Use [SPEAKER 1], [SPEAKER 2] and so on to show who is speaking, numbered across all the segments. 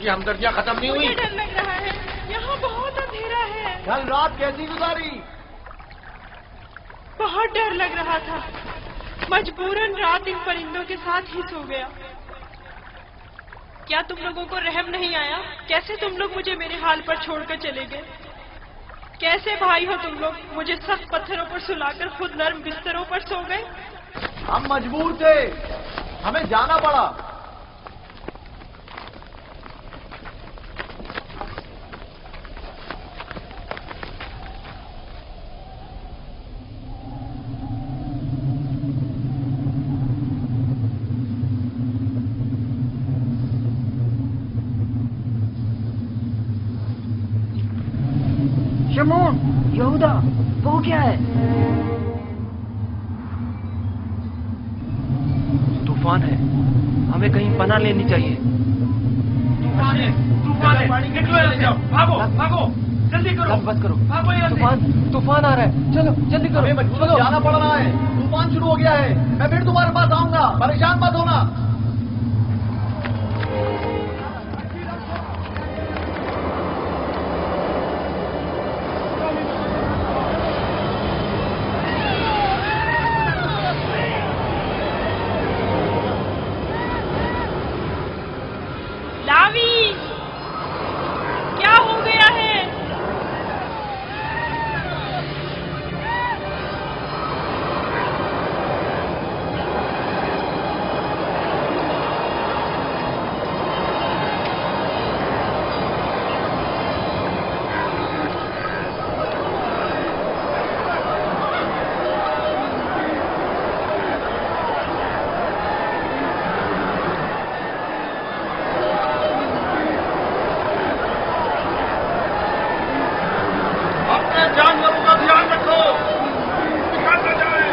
[SPEAKER 1] کی ہمدردیاں ختم نہیں ہوئی؟
[SPEAKER 2] مجھے ڈر لگ رہا ہے، یہاں بہت اندھیرا ہے۔
[SPEAKER 1] کل رات کیسی گزاری؟
[SPEAKER 2] بہت ڈر لگ رہا تھا، مجبوراً رات ان پرندوں کے ساتھ ہی سو گیا۔ کیا تم لوگوں کو رحم نہیں آیا؟ کیسے تم لوگ مجھے میرے حال پر چھوڑ کر چلے گئے؟ کیسے بھائی ہو تم لوگ؟ مجھے سخت پتھروں پر سلا کر خود نرم بستروں پر سو گئے۔
[SPEAKER 1] ہم مجبور تھے، ہمیں جانا پڑا۔
[SPEAKER 3] شمعون، یہودا، وہ کیا ہے؟
[SPEAKER 4] طوفان ہے، ہمیں کہیں پناہ لینی چاہیے۔
[SPEAKER 1] طوفان ہے، طوفان ہے، نکلو یہاں سے، بھاگو بھاگو، جلدی کرو،
[SPEAKER 4] بس کرو،
[SPEAKER 1] بھاگو یہاں سے۔
[SPEAKER 4] طوفان آ رہا ہے، چلو جلدی کرو،
[SPEAKER 1] ہمیں مجبور جانا پڑ رہا ہے، طوفان شروع ہو گیا ہے۔ میں پھر تمہارے پاس آؤں گا، پریشان مت ہونا۔
[SPEAKER 2] لاوی، کیا ہو گیا ہے؟
[SPEAKER 1] جانوروں کا دھیان رکھو، نکل نہ جائے،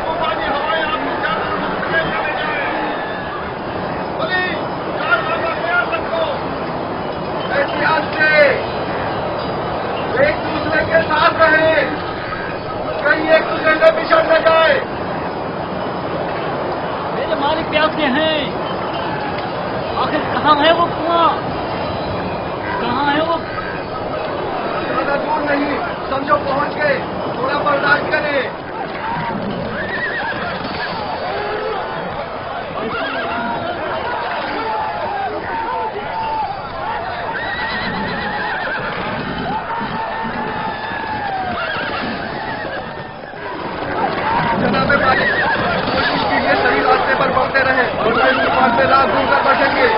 [SPEAKER 1] طوفانی ہوائیں آپ کو جانوروں کو سمیٹ نہ لے جائیں۔ بولی جانوروں کا خیال رکھو، احتیاط سے ایک دوسرے کے ساتھ رہیں، کہیں ایک دوسرے سے بچھڑ نہ جائے۔
[SPEAKER 3] میرے مالک پیاسے ہیں، آخر کہاں ہے وہ کنواں؟ کہاں ہے وہ؟
[SPEAKER 1] زیادہ دور نہیں، سمجھو پہنچ گئے، تھوڑا برداشت کریں۔ جناب مالک، کوشش کیجیے صحیح راستے پر بڑھتے رہیں اور میں اس طوفان سے راہ ڈھونڈ کر بچیں گے۔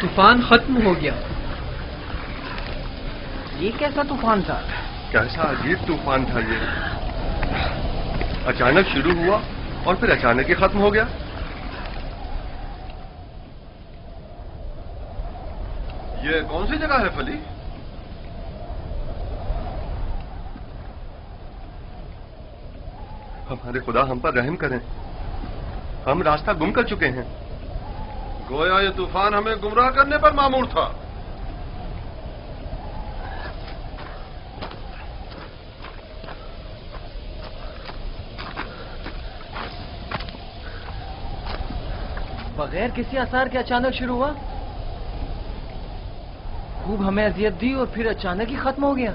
[SPEAKER 4] طوفان ختم ہو گیا۔ یہ کیسا طوفان تھا؟
[SPEAKER 5] کیسا عجیب طوفان تھا یہ، اچانک شروع ہوا اور پھر اچانک ہی ختم ہو گیا۔ یہ کون سی جگہ ہے فلی؟ ہمارے خدا ہم پر رحم کریں، ہم راستہ گم کر چکے ہیں۔
[SPEAKER 6] گویا یہ طوفان ہمیں گمراہ کرنے پر مامور تھا۔
[SPEAKER 4] بغیر کسی آثار کے اچانک شروع ہوا، خوب ہمیں اذیت دی اور پھر اچانک ہی ختم ہو گیا۔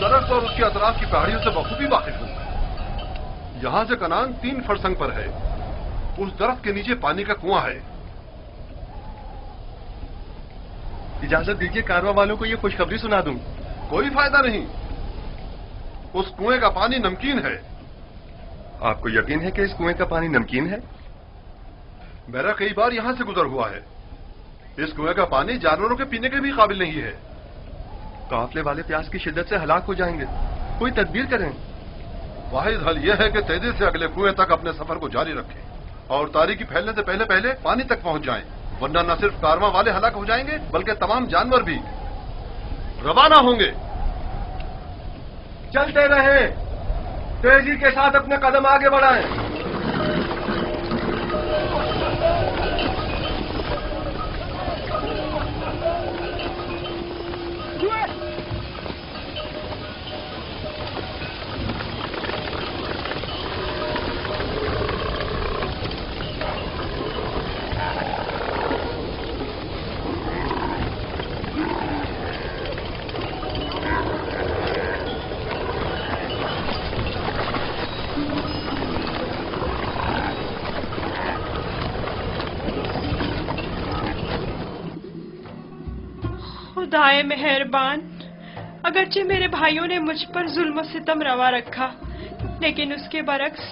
[SPEAKER 6] درخت اور اس کے اطراف کی پہاڑیوں سے بخوبی واقف ہوں. یہاں سے کنان 3 فرسنگ پر ہے. اس درخت کے نیچے پانی کا کنواں ہے.
[SPEAKER 5] اجازت دیجیے کارواں والوں کو یہ خوشخبری سنا دوں.
[SPEAKER 6] کوئی فائدہ نہیں. اس کنویں کا پانی نمکین ہے.
[SPEAKER 5] آپ کو یقین ہے کہ اس کنویں کا پانی نمکین ہے؟
[SPEAKER 6] میرا کئی بار یہاں سے گزر ہوا ہے. اس کنویں کا پانی جانوروں کے پینے کے بھی قابل نہیں ہے.
[SPEAKER 5] قافلے والے پیاس کی شدت سے ہلاک ہو جائیں گے. کوئی تدبیر کریں.
[SPEAKER 6] واحد حل یہ ہے کہ تیزی سے اگلے کنویں تک اپنے سفر کو جاری رکھیں اور تاریکی پھیلنے سے پہلے پہلے پانی تک پہنچ جائیں، ورنہ نہ صرف کارواں والے ہلاک ہو جائیں گے بلکہ تمام جانور بھی. روانہ ہوں گے.
[SPEAKER 5] چلتے رہیں، تیزی کے ساتھ اپنے قدم آگے بڑھائیں.
[SPEAKER 2] خدائے مہربان، اگرچہ میرے بھائیوں نے مجھ پر ظلم و ستم روا رکھا، لیکن اس کے برعکس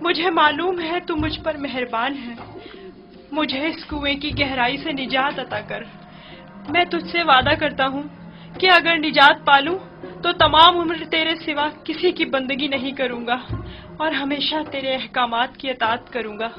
[SPEAKER 2] مجھے معلوم ہے تو مجھ پر مہربان ہے. مجھے اس کنویں کی گہرائی سے نجات عطا کر. میں تجھ سے وعدہ کرتا ہوں کہ اگر نجات پالوں تو تمام عمر تیرے سوا کسی کی بندگی نہیں کروں گا اور ہمیشہ تیرے احکامات کی اطاعت کروں گا.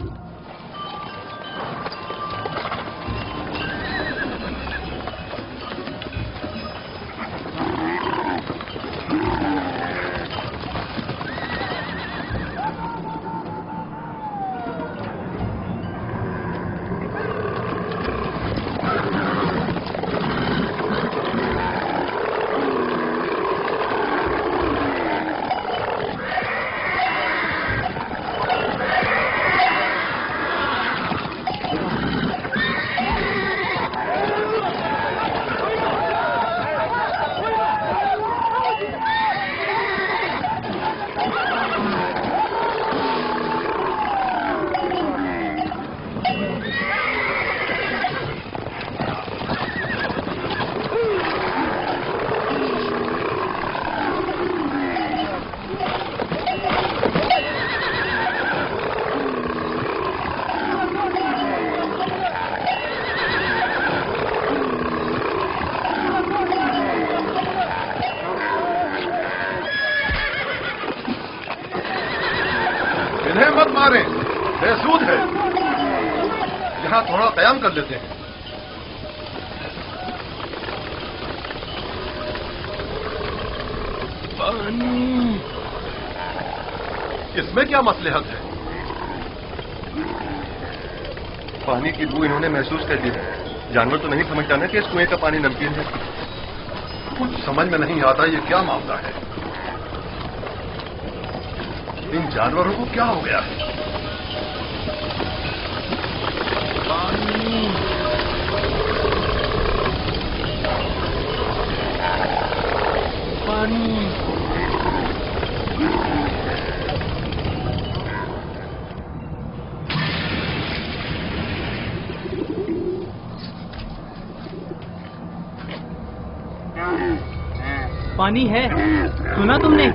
[SPEAKER 6] انہیں مت ماریں، بے سود ہے. یہاں تھوڑا قیام کر لیتے ہیں.
[SPEAKER 5] پانی.
[SPEAKER 6] اس میں کیا مصلحت ہے؟
[SPEAKER 5] پانی کی بو انہوں نے محسوس کر لی. جانور تو نہیں سمجھتا نا کہ اس کنویں کا پانی نمکین ہے.
[SPEAKER 6] کچھ سمجھ میں نہیں آتا یہ کیا معاملہ ہے. ان جانوروں کو کیا ہو گیا ہے؟
[SPEAKER 5] پانی. پانی.
[SPEAKER 3] پانی ہے، سنا تم نے؟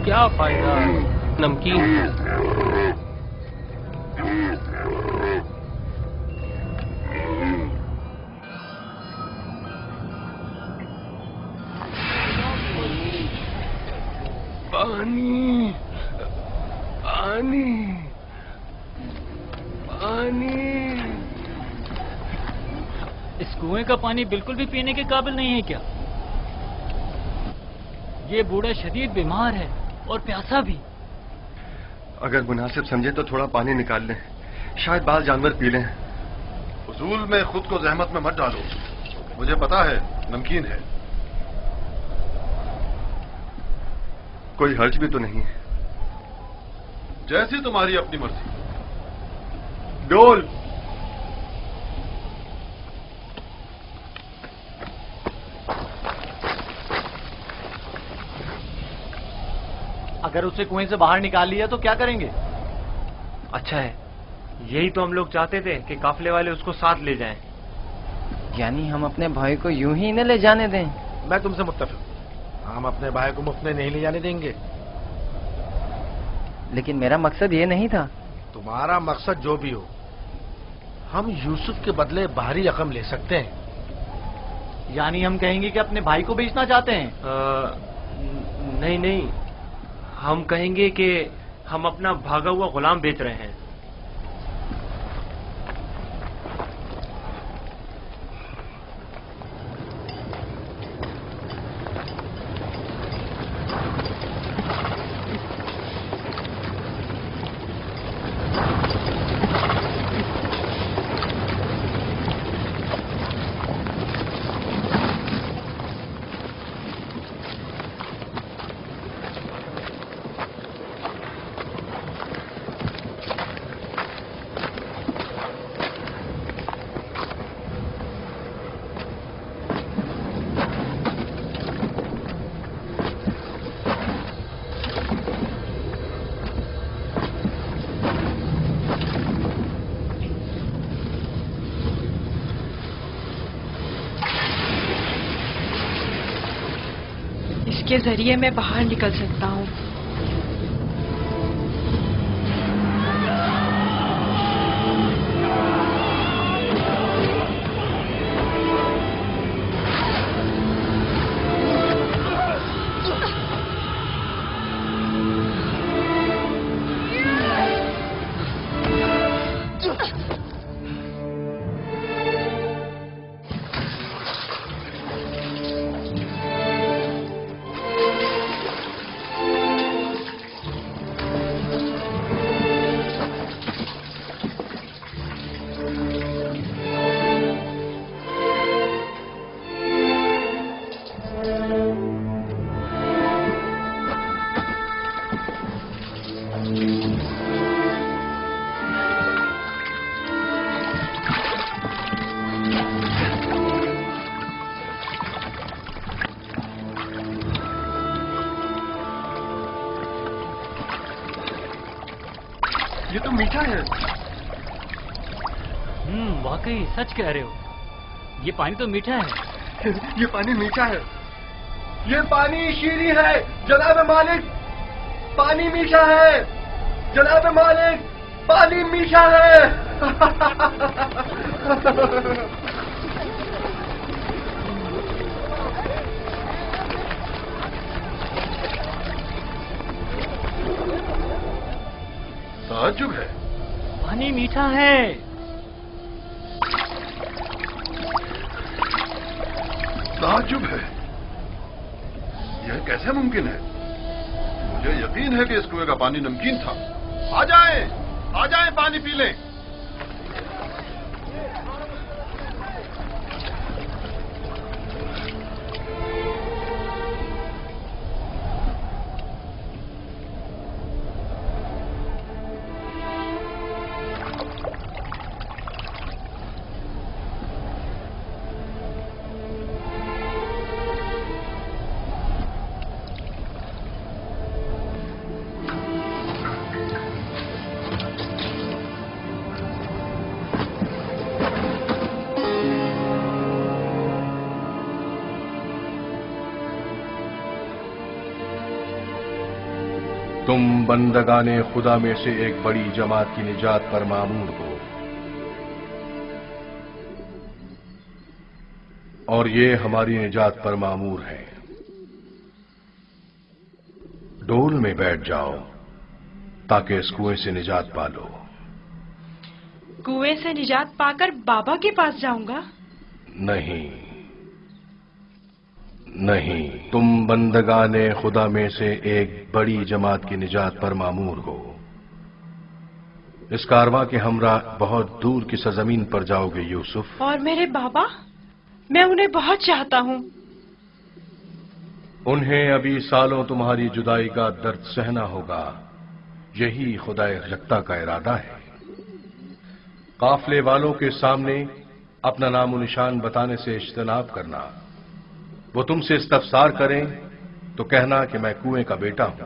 [SPEAKER 3] کیا فائدہ، نمکین ہے.
[SPEAKER 5] پانی. پانی. پانی.
[SPEAKER 3] اس کنویں کا پانی بالکل بھی پینے کے قابل نہیں ہے کیا؟ یہ بوڑھا شدید بیمار ہے اور پیاسا بھی.
[SPEAKER 5] اگر مناسب سمجھے تو تھوڑا پانی نکال لیں، شاید بعض جانور پی لیں.
[SPEAKER 6] فضول میں خود کو زحمت میں مت ڈالو، مجھے پتا ہے نمکین ہے.
[SPEAKER 5] کوئی حرج بھی تو نہیں ہے.
[SPEAKER 6] جیسی تمہاری اپنی مرضی.
[SPEAKER 5] ڈول.
[SPEAKER 3] اگر اسے کنویں سے باہر نکال لیا تو کیا کریں گے؟
[SPEAKER 4] اچھا ہے، یہی تو ہم لوگ چاہتے تھے کہ قافلے والے اس کو ساتھ لے جائیں۔
[SPEAKER 7] یعنی ہم اپنے بھائی کو یوں ہی نہ لے جانے دیں؟
[SPEAKER 8] میں تم سے متفق، ہم اپنے بھائی کو مفت میں نہیں لے جانے دیں گے۔
[SPEAKER 7] لیکن میرا مقصد یہ نہیں تھا۔
[SPEAKER 8] تمہارا مقصد جو بھی ہو، ہم یوسف کے بدلے باہری رقم لے سکتے ہیں۔
[SPEAKER 3] یعنی ہم کہیں گے کہ اپنے بھائی کو بیچنا چاہتے ہیں؟
[SPEAKER 4] نہیں نہیں، ہم کہیں گے کہ ہم اپنا بھاگا ہوا غلام بیچ رہے ہیں۔
[SPEAKER 2] کے ذریعے میں باہر نکل سکتا ہوں۔
[SPEAKER 5] یہ تو میٹھا ہے۔
[SPEAKER 3] واقعی سچ کہہ رہے ہو، یہ پانی تو میٹھا ہے۔
[SPEAKER 5] یہ پانی میٹھا ہے، یہ پانی شیریں ہے جناب مالک، پانی میٹھا ہے جناب مالک، پانی میٹھا ہے۔
[SPEAKER 6] تعجب ہے،
[SPEAKER 3] پانی میٹھا ہے۔
[SPEAKER 6] تعجب ہے، یہ کیسے ممکن ہے؟ مجھے یقین ہے کہ اس کنویں کا پانی نمکین تھا۔ آ جائیں پانی پی لیں۔
[SPEAKER 9] تم بندگان خدا میں سے ایک بڑی جماعت کی نجات پر مامور ہو، اور یہ ہماری نجات پر مامور ہے۔ ڈول میں بیٹھ جاؤ تاکہ اس کنویں سے نجات پا لو۔
[SPEAKER 2] کنویں سے نجات پا کر بابا کے پاس جاؤں گا؟ نہیں،
[SPEAKER 9] تم بندگان خدا میں سے ایک بڑی جماعت کی نجات پر مامور ہو۔ اس کارواں کے ہمراہ بہت دور کی سرزمین پر جاؤ گے یوسف۔
[SPEAKER 2] اور میرے بابا؟ میں انہیں بہت چاہتا ہوں۔
[SPEAKER 9] انہیں ابھی سالوں تمہاری جدائی کا درد سہنا ہوگا، یہی خدا یکتا کا ارادہ ہے۔ قافلے والوں کے سامنے اپنا نام و نشان بتانے سے اجتناب کرنا۔ وہ تم سے استفسار کریں تو کہنا کہ میں کنویں کا بیٹا ہوں۔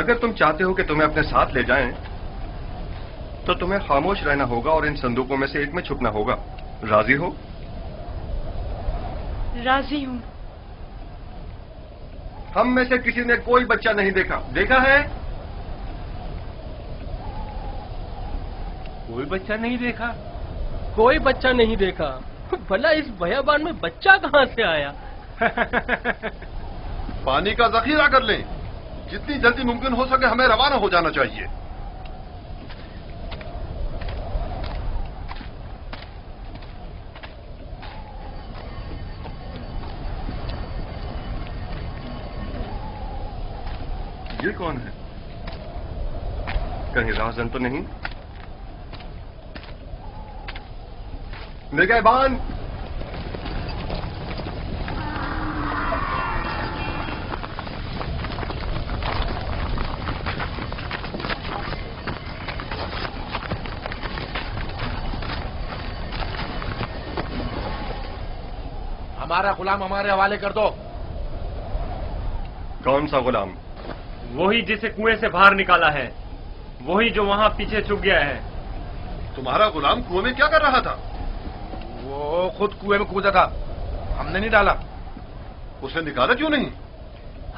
[SPEAKER 5] اگر تم چاہتے ہو کہ تمہیں اپنے ساتھ لے جائیں تو تمہیں خاموش رہنا ہوگا اور ان صندوقوں میں سے ایک میں چھپنا ہوگا. راضی ہو؟
[SPEAKER 2] راضی ہوں.
[SPEAKER 5] ہم میں سے کسی نے کوئی بچہ نہیں دیکھا. دیکھا ہے؟
[SPEAKER 8] کوئی بچہ نہیں دیکھا. کوئی بچہ نہیں دیکھا. بھلا اس بیابان میں بچہ کہاں سے آیا؟
[SPEAKER 6] پانی کا ذخیرہ کر لیں. جتنی جلدی ممکن ہو سکے ہمیں روانہ ہو جانا چاہیے.
[SPEAKER 5] یہ کون ہے؟ کہیں راہزن تو نہیں؟ نگہبان!
[SPEAKER 8] ہمارا غلام ہمارے حوالے کر دو.
[SPEAKER 5] کون سا غلام؟
[SPEAKER 4] وہی جسے کنویں سے باہر نکالا ہے. وہی جو وہاں پیچھے چھپ گیا ہے.
[SPEAKER 6] تمہارا غلام کنویں میں کیا کر رہا تھا؟
[SPEAKER 8] وہ خود کنویں میں کودا تھا. ہم نے نہیں ڈالا.
[SPEAKER 6] اسے نکالا کیوں نہیں؟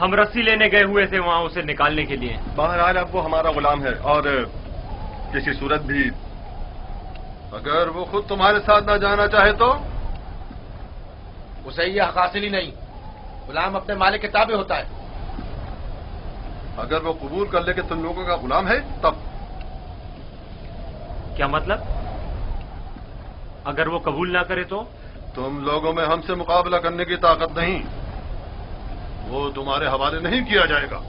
[SPEAKER 4] ہم رسی لینے گئے ہوئے تھے وہاں اسے نکالنے کے لیے.
[SPEAKER 5] بہرحال اب وہ ہمارا غلام ہے اور کسی صورت بھی
[SPEAKER 6] اگر وہ خود تمہارے ساتھ نہ جانا چاہے تو؟
[SPEAKER 8] اسے یہ حق حاصل ہی نہیں. غلام اپنے مالک کے تابع ہوتا ہے.
[SPEAKER 6] اگر وہ قبول کر لے کہ تم لوگوں کا غلام ہے تب؟
[SPEAKER 4] کیا مطلب؟ اگر وہ قبول نہ کرے تو؟
[SPEAKER 6] تم لوگوں میں ہم سے مقابلہ کرنے کی طاقت نہیں. وہ تمہارے حوالے نہیں کیا جائے گا.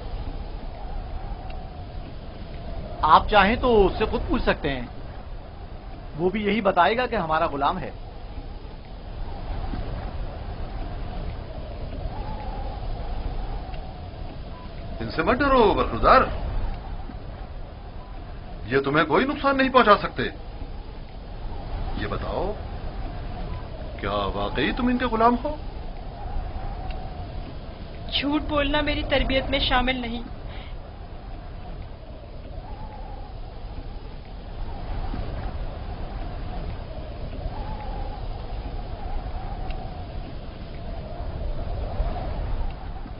[SPEAKER 3] آپ چاہیں تو اس سے خود پوچھ سکتے ہیں. وہ بھی یہی بتائے گا کہ ہمارا غلام ہے.
[SPEAKER 6] ان سے مت ڈرو برخوردار. یہ تمہیں کوئی نقصان نہیں پہنچا سکتے. یہ بتاؤ کیا واقعی تم ان کے غلام ہو؟
[SPEAKER 2] جھوٹ بولنا میری تربیت میں شامل نہیں.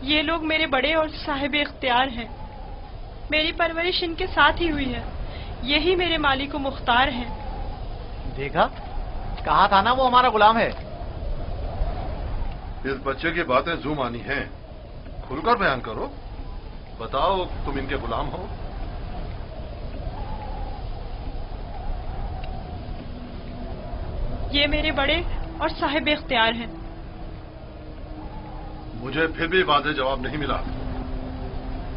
[SPEAKER 2] یہ لوگ میرے بڑے اور صاحب اختیار ہیں. میری پرورش ان کے ساتھ ہی ہوئی ہے. یہی میرے مالک و مختار ہیں.
[SPEAKER 3] دیکھا، کہا تھا نا وہ ہمارا غلام ہے.
[SPEAKER 6] اس بچے کی باتیں زو مانی ہیں. کھل کر بیان کرو. بتاؤ تم ان کے غلام ہو؟
[SPEAKER 2] یہ میرے بڑے اور صاحب اختیار ہیں.
[SPEAKER 6] مجھے پھر بھی واضح جواب نہیں ملا.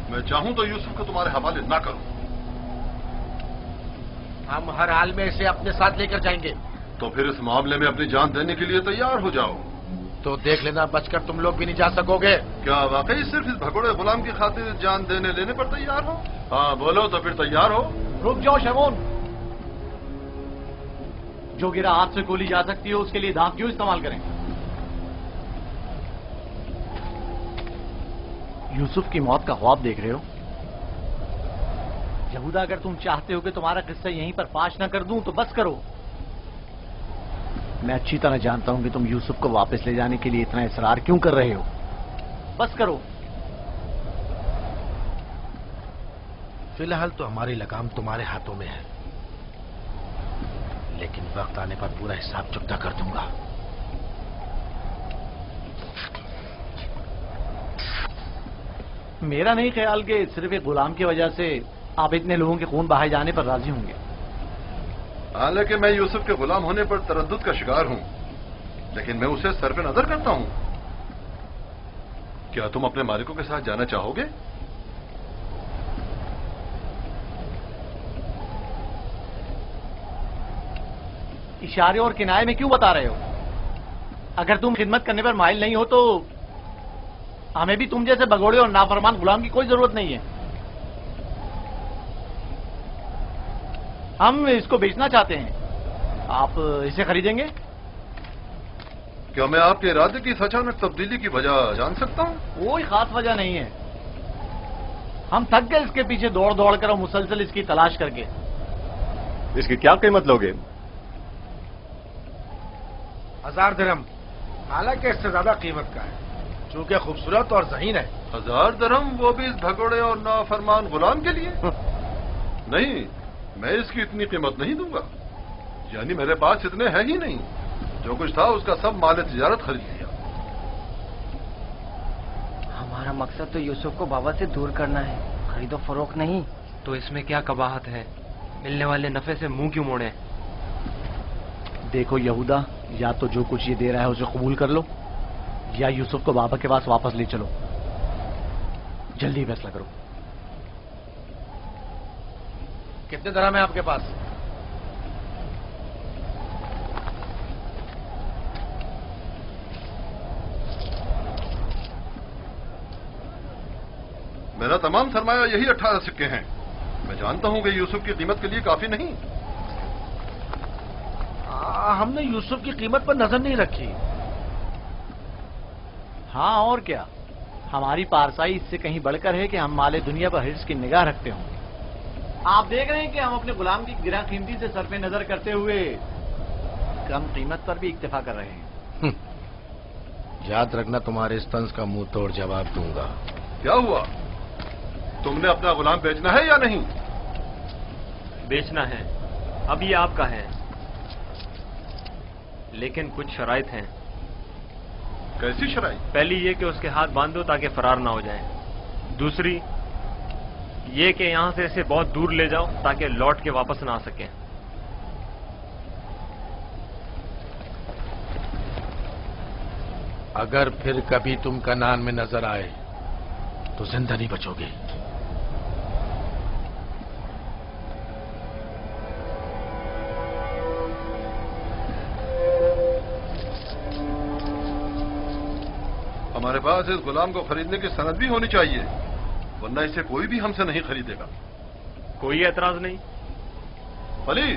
[SPEAKER 6] میں چاہوں تو یوسف کو تمہارے حوالے نہ کروں.
[SPEAKER 8] ہم ہر حال میں اسے اپنے ساتھ لے کر جائیں گے.
[SPEAKER 6] تو پھر اس معاملے میں اپنی جان دینے کے لیے تیار ہو جاؤ.
[SPEAKER 8] تو دیکھ لینا بچ کر تم لوگ بھی نہیں جا سکو گے.
[SPEAKER 6] کیا واقعی صرف اس بھگوڑے غلام کی خاطر جان دینے لینے پر تیار ہو؟ ہاں بولو تو پھر تیار ہو.
[SPEAKER 3] رک جاؤ شمون. جو گرا ہاتھ سے گولی جا سکتی ہے اس کے لیے دانت کیوں استعمال کریں؟ یوسف کی موت کا خواب دیکھ رہے ہو؟ یہودا اگر تم چاہتے ہو کہ تمہارا قصہ یہیں پر فاش نہ کر دوں تو بس کرو. میں اچھی طرح جانتا ہوں کہ تم یوسف کو واپس لے جانے کے لیے اتنا اصرار کیوں کر رہے ہو. بس کرو.
[SPEAKER 8] فی الحال تو ہماری لگام تمہارے ہاتھوں میں ہے، لیکن وقت آنے پر پورا حساب چکتا کر دوں گا.
[SPEAKER 3] میرا نہیں خیال کہ صرف ایک غلام کی وجہ سے آپ اتنے لوگوں کے خون بہائے جانے پر راضی ہوں گے.
[SPEAKER 6] حالانکہ میں یوسف کے غلام ہونے پر تردد کا شکار ہوں، لیکن میں اسے سر پہ نظر کرتا ہوں. کیا تم اپنے مالکوں کے ساتھ جانا چاہو گے؟
[SPEAKER 3] اشارے اور کنائے میں کیوں بتا رہے ہو؟ اگر تم خدمت کرنے پر مائل نہیں ہو تو ہمیں بھی تم جیسے بگوڑے اور نافرمان غلام کی کوئی ضرورت نہیں ہے. ہم اس کو بیچنا چاہتے ہیں. آپ اسے خریدیں گے؟
[SPEAKER 6] کیا میں آپ کے ارادے کی اس اچانک تبدیلی کی وجہ جان سکتا ہوں؟
[SPEAKER 3] کوئی خاص وجہ نہیں ہے. ہم تھک گئے اس کے پیچھے دوڑ دوڑ کر اور مسلسل اس کی تلاش کر کے.
[SPEAKER 10] اس کی کیا قیمت لوگے؟
[SPEAKER 8] 1000 درہم، حالانکہ اس سے زیادہ قیمت کا ہے چونکہ خوبصورت اور ذہین ہے.
[SPEAKER 6] 1000 درہم، وہ بھی اس بھگوڑے اور نافرمان غلام کے لیے؟ نہیں، میں اس کی اتنی قیمت نہیں دوں گا. یعنی میرے پاس اتنے ہیں ہی نہیں. جو کچھ تھا اس کا سب مال تجارت خرید لیا.
[SPEAKER 7] ہمارا مقصد تو یوسف کو بابا سے دور کرنا ہے، خرید و فروخت نہیں.
[SPEAKER 4] تو اس میں کیا قباحت ہے؟ ملنے والے نفع سے منہ کیوں موڑے؟
[SPEAKER 3] دیکھو یہودا، یا تو جو کچھ یہ دے رہا ہے اسے قبول کر لو، یا یوسف کو بابا کے پاس واپس لے چلو. جلدی فیصلہ کرو.
[SPEAKER 8] کتنے درہم ہے آپ کے پاس؟
[SPEAKER 6] میرا تمام سرمایہ یہی 18 سکے ہیں. میں جانتا ہوں کہ یوسف کی قیمت کے لیے کافی نہیں.
[SPEAKER 8] ہم نے یوسف کی قیمت پر نظر نہیں رکھی.
[SPEAKER 3] ہاں اور کیا، ہماری پارسائی اس سے کہیں بڑھ کر ہے کہ ہم مال دنیا پر حرص کی نگاہ رکھتے ہوں. آپ دیکھ رہے ہیں کہ ہم اپنے غلام کی گراں قیمتی سے صرف نظر کرتے ہوئے کم قیمت پر بھی اکتفا کر رہے ہیں.
[SPEAKER 8] یاد رکھنا، تمہارے اس طنز کا منہ توڑ جواب دوں گا.
[SPEAKER 6] کیا ہوا؟ تم نے اپنا غلام بیچنا ہے یا نہیں؟
[SPEAKER 4] بیچنا ہے، اب یہ آپ کا ہے، لیکن کچھ شرائط ہیں.
[SPEAKER 6] کیسی شرائط؟
[SPEAKER 4] پہلی یہ کہ اس کے ہاتھ باندھ دو تاکہ فرار نہ ہو جائیں. دوسری یہ کہ یہاں سے اسے بہت دور لے جاؤ تاکہ لوٹ کے واپس نہ آ سکیں.
[SPEAKER 8] اگر پھر کبھی تم کنعان میں نظر آئے تو زندہ نہیں بچو گے.
[SPEAKER 6] ہمارے پاس اس غلام کو خریدنے کی سند بھی ہونی چاہیے، ورنہ اسے کوئی بھی ہم سے نہیں خریدے گا.
[SPEAKER 4] کوئی اعتراض نہیں؟
[SPEAKER 6] علی،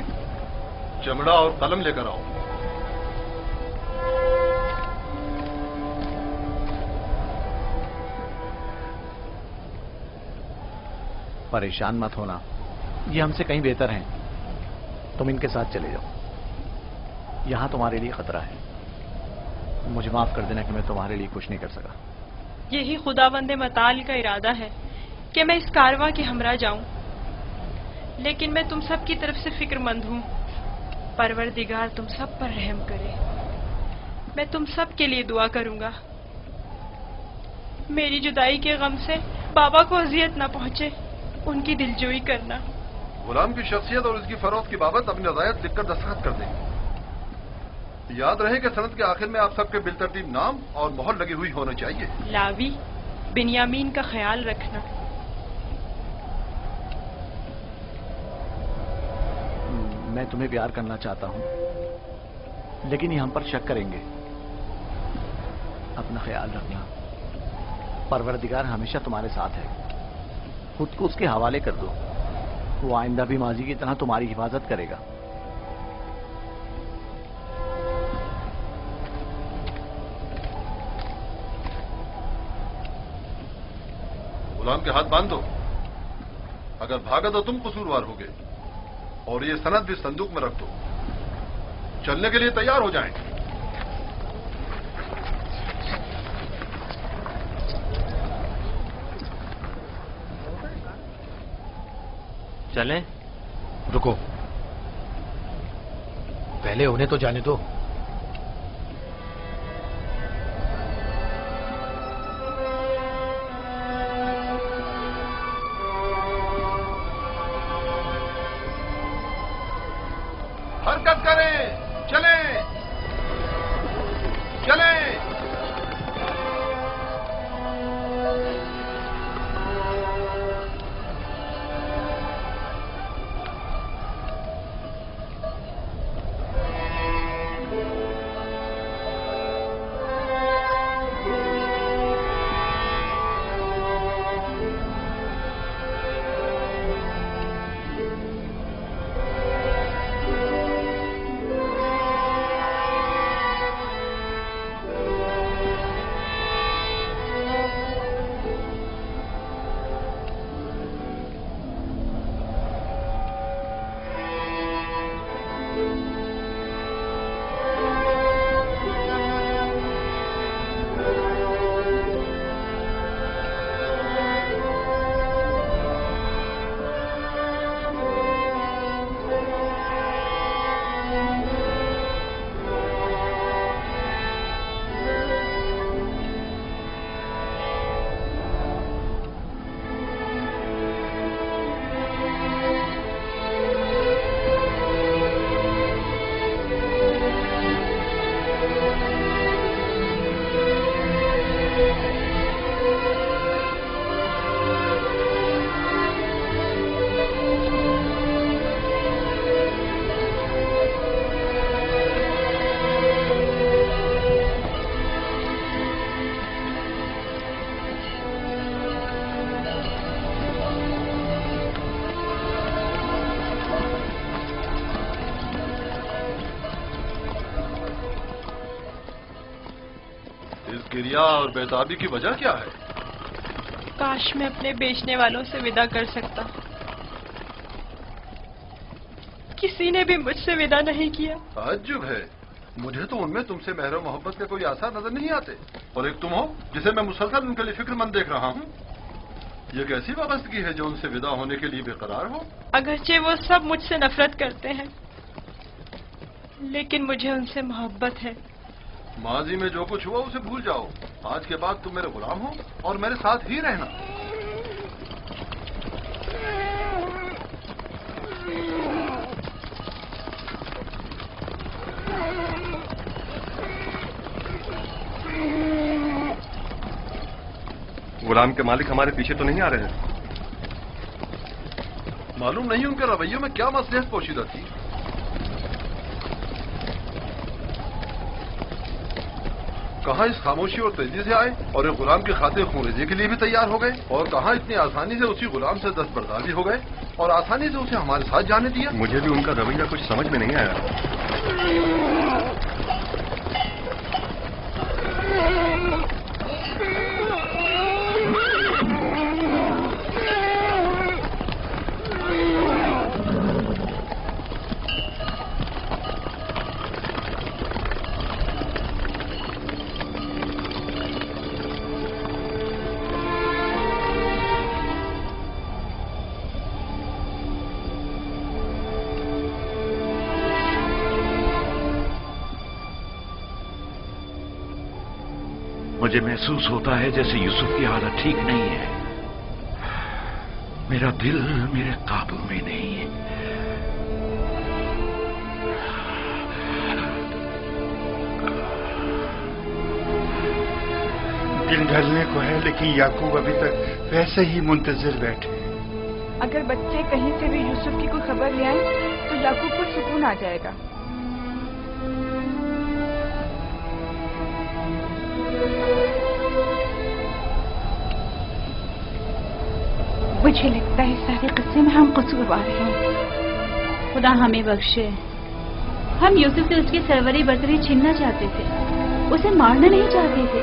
[SPEAKER 6] چمڑا اور قلم لے کر آؤ.
[SPEAKER 3] پریشان مت ہونا، یہ ہم سے کہیں بہتر ہیں. تم ان کے ساتھ چلے جاؤ. یہاں تمہارے لیے خطرہ ہے. مجھے معاف کر دینا کہ میں تمہارے لیے کچھ نہیں کر سکا.
[SPEAKER 2] یہی خداوند متعال کا ارادہ ہے کہ میں اس کارواں کے ہمراہ جاؤں، لیکن میں تم سب کی طرف سے فکر مند ہوں. پروردگار تم سب پر رحم کرے. میں تم سب کے لیے دعا کروں گا. میری جدائی کے غم سے بابا کو اذیت نہ پہنچے، ان کی دلجوئی کرنا.
[SPEAKER 6] غلام کی شخصیت اور اس کی فروخت کی بابت اپنی رضایت لکھ کر دستخط کر دیں. یاد رہے کہ سند کے آخر میں آپ سب کے بالترتیب نام اور مہر لگی ہوئی ہونا چاہیے.
[SPEAKER 2] لاوی، بنیامین کا خیال رکھنا.
[SPEAKER 3] میں تمہیں پیار کرنا چاہتا ہوں، لیکن یہ ہم پر شک کریں گے. اپنا خیال رکھنا. پروردگار ہمیشہ تمہارے ساتھ ہے. خود کو اس کے حوالے کر دو. وہ آئندہ بھی ماضی کی طرح تمہاری حفاظت کرے گا.
[SPEAKER 6] غلام کے ہاتھ باندھ دو. اگر بھاگا تو تم قصوروار ہوگے، اور یہ سند بھی صندوق میں رکھ دو. چلنے کے لیے تیار ہو جائیں.
[SPEAKER 4] چلیں؟
[SPEAKER 8] رکو، پہلے انہیں تو جانے دو.
[SPEAKER 6] حرکت کریں، چلیں چلیں. گریا اور بیتابی کی وجہ کیا ہے؟
[SPEAKER 2] کاش میں اپنے بیچنے والوں سے ودا کر سکتا. کسی نے بھی مجھ سے ودا نہیں کیا.
[SPEAKER 6] تعجب ہے، مجھے تو ان میں تم سے مہر و محبت کے کوئی آثار نظر نہیں آتے. اور ایک تم ہو جسے میں مسلسل ان کے لیے فکر مند دیکھ رہا ہوں. یہ کیسی وابستگی ہے جو ان سے ودا ہونے کے لیے بے قرار ہو؟
[SPEAKER 2] اگرچہ وہ سب مجھ سے نفرت کرتے ہیں لیکن مجھے ان سے محبت ہے.
[SPEAKER 6] ماضی میں جو کچھ ہوا اسے بھول جاؤ. آج کے بعد تم میرے غلام ہو اور میرے ساتھ ہی رہنا.
[SPEAKER 10] غلام کے مالک ہمارے پیچھے تو نہیں آ رہے ہیں؟
[SPEAKER 6] معلوم نہیں ان کے رویوں میں کیا مصلحت پوشیدہ تھی. کہاں اس خاموشی اور تیزی سے آئے اور ایک غلام کی خاطر خونریزی کے لیے بھی تیار ہو گئے، اور کہاں اتنی آسانی سے اسی غلام سے دستبردار بھی ہو گئے اور آسانی سے اسے ہمارے ساتھ جانے دیا.
[SPEAKER 10] مجھے بھی ان کا رویہ کچھ سمجھ میں نہیں آیا. مجھے محسوس ہوتا ہے جیسے یوسف کی حالت ٹھیک نہیں ہے. میرا دل میرے قابو میں نہیں ہے.
[SPEAKER 11] دن ڈھلنے کو ہے لیکن یعقوب ابھی تک ویسے ہی منتظر بیٹھے.
[SPEAKER 12] اگر بچے کہیں سے بھی یوسف کی کوئی خبر لے آئیں تو یعقوب کو سکون آ جائے گا.
[SPEAKER 13] مجھے لگتا ہے سارے قصے میں ہم قصوروار ہیں. خدا ہمیں بخشے. ہم یوسف سے اس کی سروری برتری چھیننا چاہتے تھے، اسے مارنا نہیں چاہتے تھے.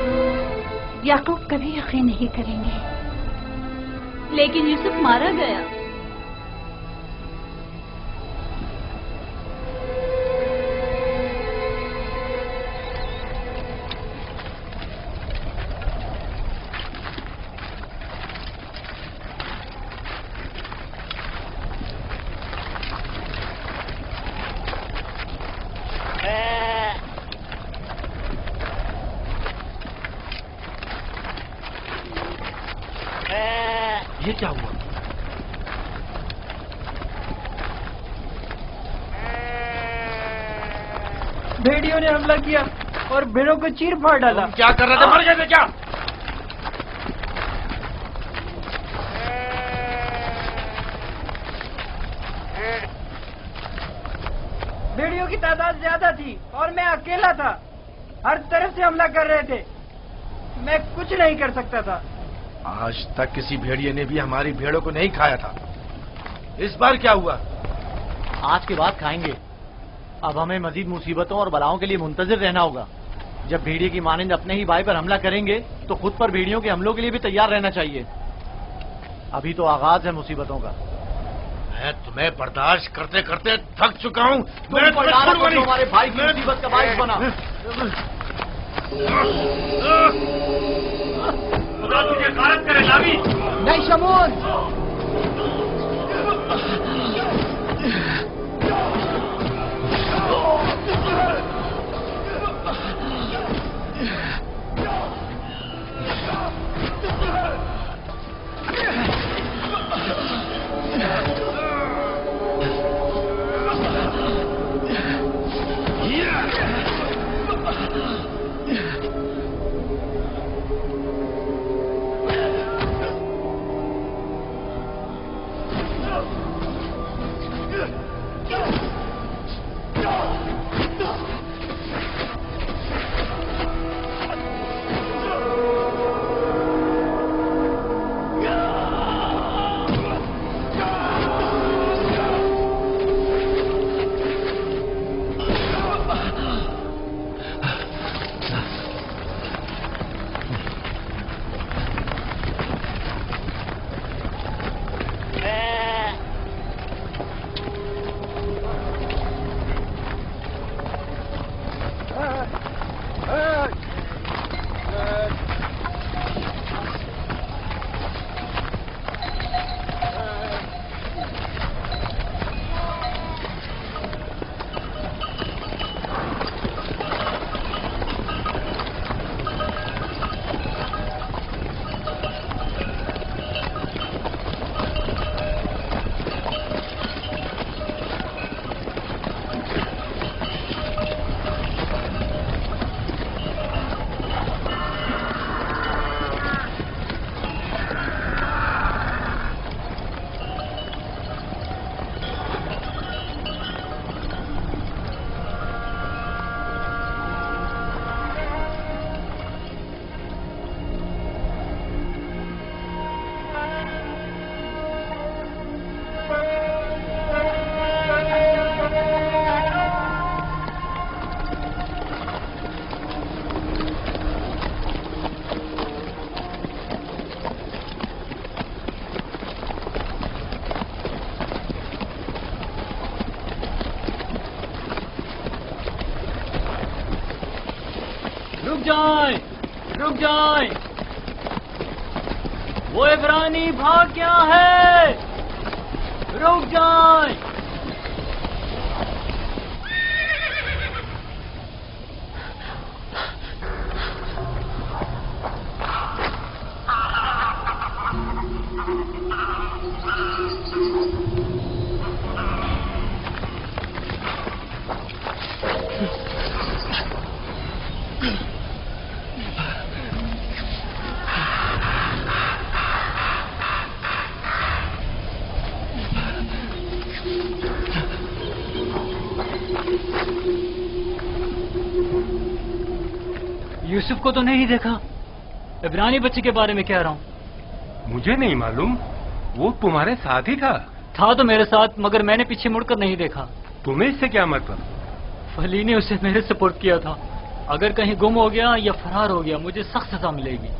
[SPEAKER 13] یعقوب کبھی یقین نہیں کریں گے. لیکن یوسف مارا گیا.
[SPEAKER 8] یہ کیا ہوا؟
[SPEAKER 7] بھیڑیوں نے حملہ کیا اور بھیڑوں کو چیر پھاڑ ڈالا.
[SPEAKER 8] کیا کر رہے تھے؟ مر گئے تھے کیا؟
[SPEAKER 7] بھیڑیوں کی تعداد زیادہ تھی اور میں اکیلا تھا. ہر طرف سے حملہ کر رہے تھے. میں کچھ نہیں کر سکتا تھا.
[SPEAKER 8] آج تک کسی بھیڑیے نے بھی ہماری بھیڑوں کو نہیں کھایا تھا. اس بار کیا ہوا؟
[SPEAKER 3] آج کے بعد کھائیں گے. اب ہمیں مزید مصیبتوں اور بلاؤں کے لیے منتظر رہنا ہوگا. جب بھیڑیے کی مانند اپنے ہی بھائی پر حملہ کریں گے تو خود پر بھیڑیوں کے حملوں کے لیے بھی تیار رہنا چاہیے. ابھی تو آغاز ہے مصیبتوں کا.
[SPEAKER 8] میں تمہیں برداشت کرتے کرتے تھک چکا ہوں.
[SPEAKER 3] ہمارے بھائی کی مصیبت کا باعث بنا.
[SPEAKER 1] خدا تجھے غارت کرے لاوی.
[SPEAKER 7] نہیں شمون.
[SPEAKER 14] جائیں، رک جائیں، وہ عبرانی بھاگ گیا ہے، رک جائیں۔ یوسف کو تو نہیں دیکھا، عبرانی بچے کے بارے میں کہہ رہا ہوں۔
[SPEAKER 9] مجھے نہیں معلوم، وہ تمہارے ساتھ ہی
[SPEAKER 14] تھا تو میرے ساتھ، مگر میں نے پیچھے مڑ کر نہیں دیکھا۔
[SPEAKER 9] تمہیں اس سے کیا مطلب؟
[SPEAKER 14] فلی نے اسے میرے سپورٹ کیا تھا، اگر کہیں گم ہو گیا یا فرار ہو گیا مجھے سخت سزا ملے گی۔